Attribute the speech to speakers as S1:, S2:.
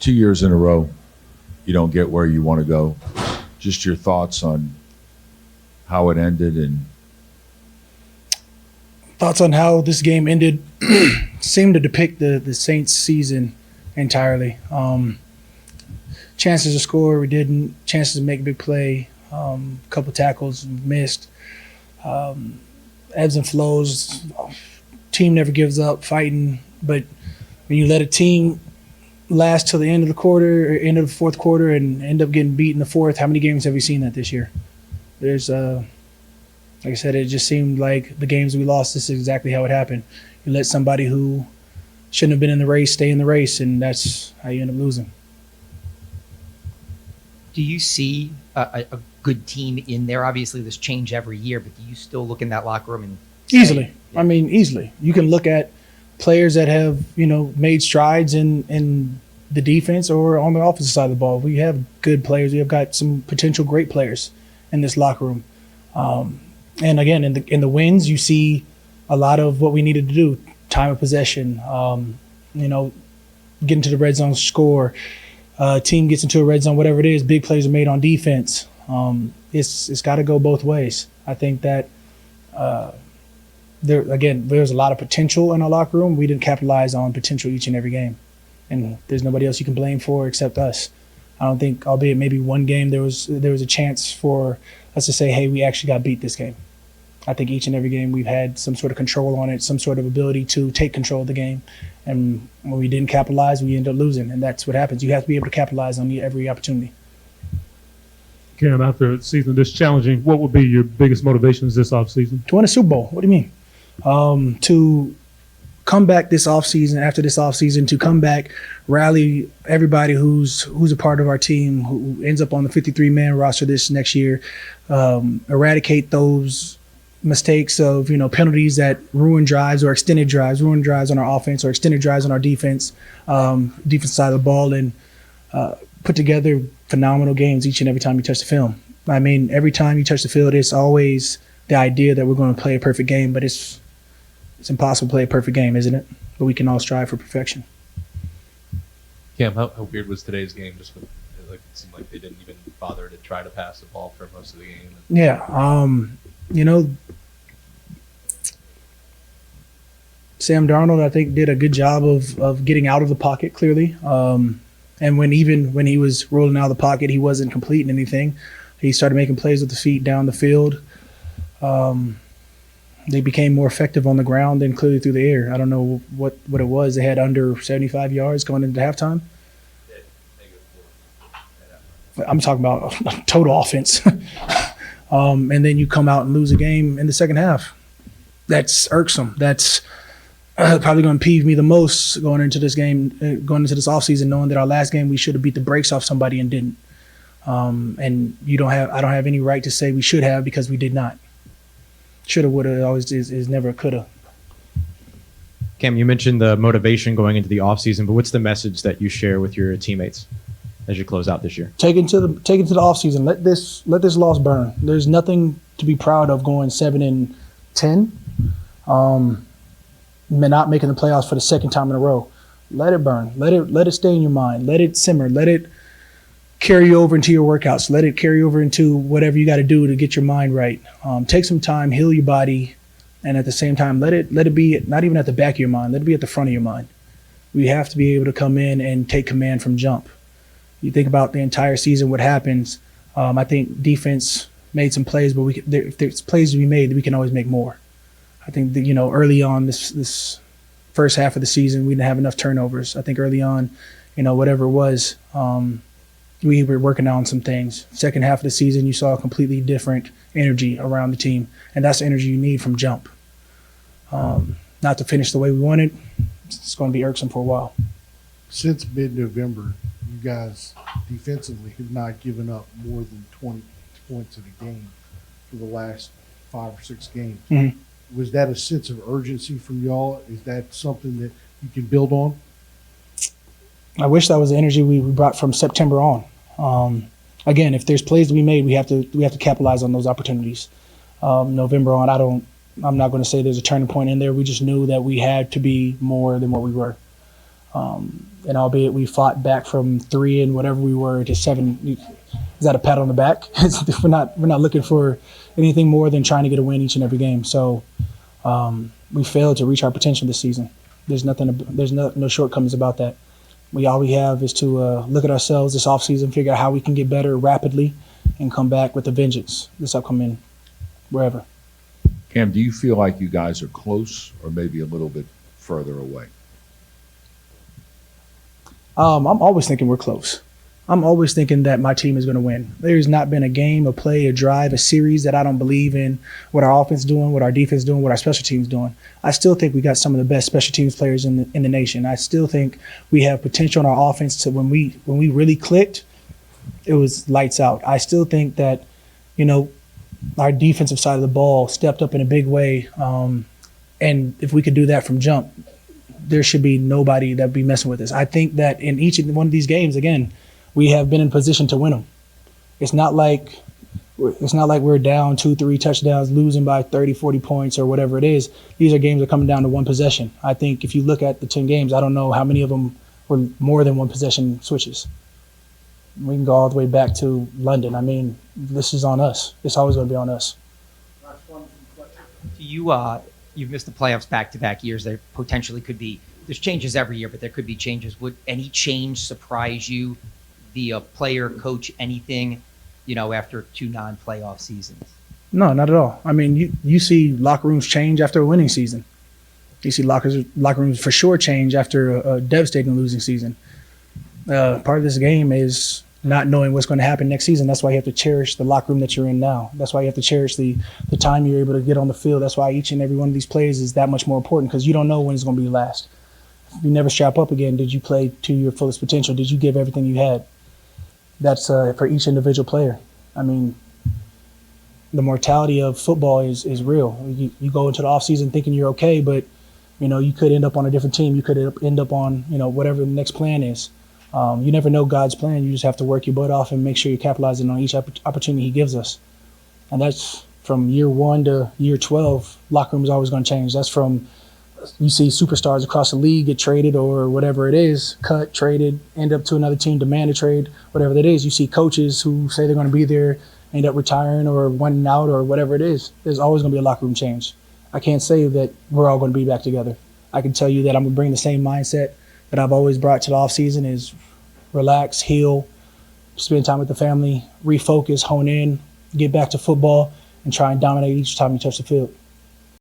S1: 2 years in a row, you don't get where you want to go. Just your thoughts on how it ended and
S2: thoughts on how this game ended seem to depict the Saints season entirely. Chances to score, we didn't. Chances to make a big play, a couple tackles missed. Ebbs and flows. Team never gives up, fighting. But when you let a team last till the end of the quarter, or end of the fourth quarter, and end up getting beat in the fourth, how many games have we seen that this year? There's like I said, it just seemed like the games we lost, this is exactly how it happened. You let somebody who shouldn't have been in the race stay in the race, and that's how you end up losing.
S3: Do you see a good team in there? Obviously, there's change every year, but do you still look in that locker room and say,
S2: easily?
S3: Yeah.
S2: I mean, easily. You can look at players that have, made strides in the defense or on the offensive side of the ball. We have good players. We have got some potential great players in this locker room. And again, in the wins, you see a lot of what we needed to do: time of possession, get into the red zone, score. Team gets into a red zone, whatever it is, big plays are made on defense. It's got to go both ways. I think that there's a lot of potential in our locker room. We didn't capitalize on potential each and every game, and there's nobody else you can blame for except us. I don't think, albeit maybe one game, there was a chance for us to say, hey, we actually got beat this game. I think each and every game we've had some sort of control on it, some sort of ability to take control of the game. And when we didn't capitalize, we ended up losing. And that's what happens. You have to be able to capitalize on every opportunity.
S4: Cam, after a season this challenging, what would be your biggest motivations this offseason?
S2: To win a Super Bowl. What do you mean? To come back this offseason, after this offseason, to come back, rally everybody who's a part of our team, who ends up on the 53-man roster this next year, eradicate those mistakes of penalties that ruin drives or extended drives, ruin drives on our offense or extended drives on our defense side of the ball, and put together phenomenal games each and every time you touch the film. I mean, every time you touch the field, it's always the idea that we're going to play a perfect game, but it's impossible to play a perfect game, isn't it? But we can all strive for perfection.
S5: Cam, how weird was today's game? Just with, it seemed like they didn't even bother to try to pass the ball for most of the game.
S2: Yeah, Sam Darnold, I think, did a good job of getting out of the pocket clearly. And when he was rolling out of the pocket, he wasn't completing anything. He started making plays with the feet down the field. They became more effective on the ground than clearly through the air. I don't know what it was. They had under 75 yards going into halftime. I'm talking about total offense. And then you come out and lose a game in the second half. That's irksome. That's probably going to peeve me the most going into this game, going into this offseason, knowing that our last game we should have beat the brakes off somebody and didn't. And I don't have any right to say we should have, because we did not. Shoulda, woulda, always is never coulda.
S6: Cam, you mentioned the motivation going into the offseason, but what's the message that you share with your teammates as you close out this year? Take it to the
S2: offseason. Let this loss burn. There's nothing to be proud of going 7-10. Not making the playoffs for the second time in a row. Let it burn. Let it stay in your mind. Let it simmer. Let it carry over into your workouts. Let it carry over into whatever you got to do to get your mind right. Take some time, heal your body, and at the same time, let it be not even at the back of your mind. Let it be at the front of your mind. We have to be able to come in and take command from jump. You think about the entire season, what happens. I think defense made some plays, but if there's plays to be made, we can always make more. I think that, early on this first half of the season, we didn't have enough turnovers. I think early on, whatever it was, we were working on some things. Second half of the season, you saw a completely different energy around the team, and that's the energy you need from jump. Not to finish the way we wanted, it's going to be irksome for a while.
S7: Since mid-November, you guys defensively have not given up more than 20 points in a game for the last 5 or 6 games.
S2: Mm-hmm.
S7: Was that a sense of urgency from y'all? Is that something that you can build on?
S2: I wish that was the energy we brought from September on. Again, if there's plays to be made, we have to capitalize on those opportunities. November on, I'm not going to say there's a turning point in there. We just knew that we had to be more than what we were. And albeit we fought back from 3 and whatever we were to 7, is that a pat on the back? we're not looking for anything more than trying to get a win each and every game. So we failed to reach our potential this season. There's no shortcomings about that. All we have is to look at ourselves this offseason, figure out how we can get better rapidly, and come back with a vengeance this upcoming wherever.
S1: Cam, do you feel like you guys are close or maybe a little bit further away?
S2: I'm always thinking we're close. I'm always thinking that my team is going to win. There's not been a game, a play, a drive, a series that I don't believe in what our offense is doing, what our defense is doing, what our special teams is doing. I still think we got some of the best special teams players in the nation. I still think we have potential in our offense to when we really clicked, it was lights out. I still think that, our defensive side of the ball stepped up in a big way. And if we could do that from jump, there should be nobody that would be messing with us. I think that in each and one of these games, again, we have been in position to win them. It's not like we're down 2-3 touchdowns, losing by 30, 40 points or whatever it is. These are games that are coming down to one possession. I think if you look at the 10 games, I don't know how many of them were more than one possession switches. We can go all the way back to London. I mean, this is on us. It's always going to be on us.
S3: Do you, you've missed the playoffs back-to-back years. There potentially could be, there's changes every year, but there could be changes. Would any change surprise you via player, coach, anything, after 2 non-playoff seasons? No,
S2: not at all. I mean, you see locker rooms change after a winning season. You see locker rooms for sure change after a devastating losing season. Part of this game is not knowing what's going to happen next season. That's why you have to cherish the locker room that you're in now. That's why you have to cherish the time you're able to get on the field. That's why each and every one of these plays is that much more important, because you don't know when it's going to be last. If you never strap up again, did you play to your fullest potential? Did you give everything you had? That's for each individual player. I mean, the mortality of football is real. You go into the offseason thinking you're okay, but you could end up on a different team. You could end up on whatever the next plan is. You never know God's plan. You just have to work your butt off and make sure you're capitalizing on each opportunity He gives us. And that's from year 1 to year 12. Locker room is always going to change. That's from, you see superstars across the league get traded or whatever it is, cut, traded, end up to another team, demand a trade, whatever that is. You see coaches who say they're going to be there, end up retiring or wanting out or whatever it is. There's always going to be a locker room change. I can't say that we're all going to be back together. I can tell you that I'm going to bring the same mindset that I've always brought to the offseason, is relax, heal, spend time with the family, refocus, hone in, get back to football, and try and dominate each time you touch the field.